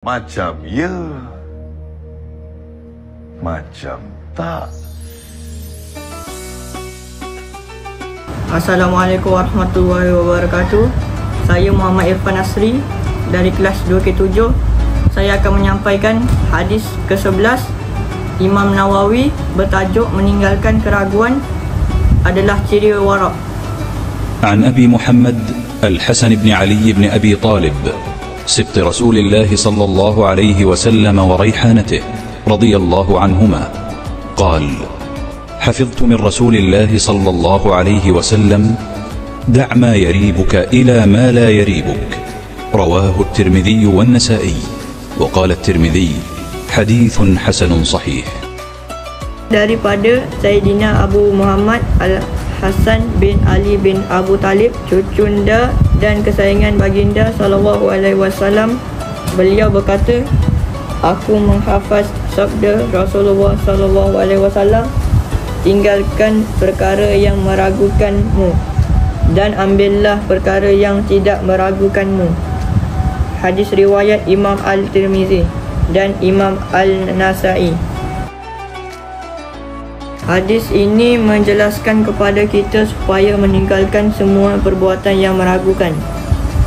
Macam ya, macam tak. Assalamualaikum warahmatullahi wabarakatuh. Saya Muhammad Irfan Asri dari kelas 2K7. Saya akan menyampaikan hadis ke-11 Imam Nawawi bertajuk meninggalkan keraguan adalah ciri wara'. عن أبي محمد الحسن بن علي بن أبي طالب سبط رسول الله صلى الله عليه وسلم وريحانته رضي الله عنهما قال: حفظت من رسول الله صلى الله عليه وسلم: دع ما يريبك إلى ما لا يريبك. رواه الترمذي والنسائي، وقال الترمذي: حديث حسن صحيح. Daripada Sayyidina Abu Muhammad Al-Hasan bin Ali bin Abu Talib, cucunda dan kesayangan baginda sallallahu alaihi wasallam, beliau berkata, aku menghafaz sabda Rasulullah sallallahu alaihi wasallam, tinggalkan perkara yang meragukanmu dan ambillah perkara yang tidak meragukanmu. Hadis riwayat Imam Al-Tirmizi dan Imam Al-Nasai. Hadis ini menjelaskan kepada kita supaya meninggalkan semua perbuatan yang meragukan,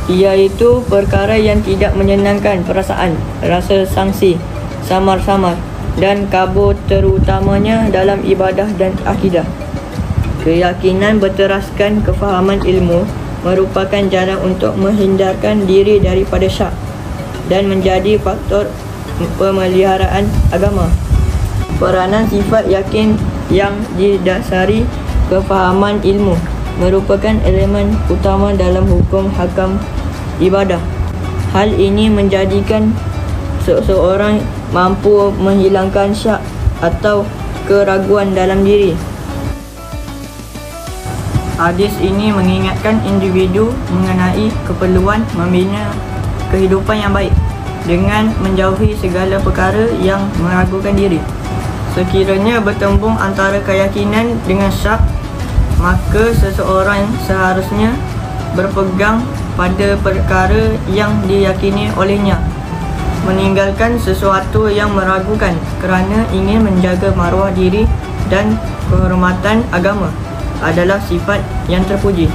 iaitu perkara yang tidak menyenangkan perasaan, rasa sangsi, samar-samar dan kabur, terutamanya dalam ibadah dan akidah. Keyakinan berteraskan kefahaman ilmu merupakan jalan untuk menghindarkan diri daripada syak dan menjadi faktor pemeliharaan agama. Peranan sifat yakin yang didasari kefahaman ilmu merupakan elemen utama dalam hukum hakam ibadah. Hal ini menjadikan seseorang mampu menghilangkan syak atau keraguan dalam diri. Hadis ini mengingatkan individu mengenai keperluan membina kehidupan yang baik dengan menjauhi segala perkara yang meragukan diri. Sekiranya bertembung antara keyakinan dengan syak, maka seseorang seharusnya berpegang pada perkara yang diyakini olehnya, meninggalkan sesuatu yang meragukan kerana ingin menjaga maruah diri dan kehormatan agama adalah sifat yang terpuji.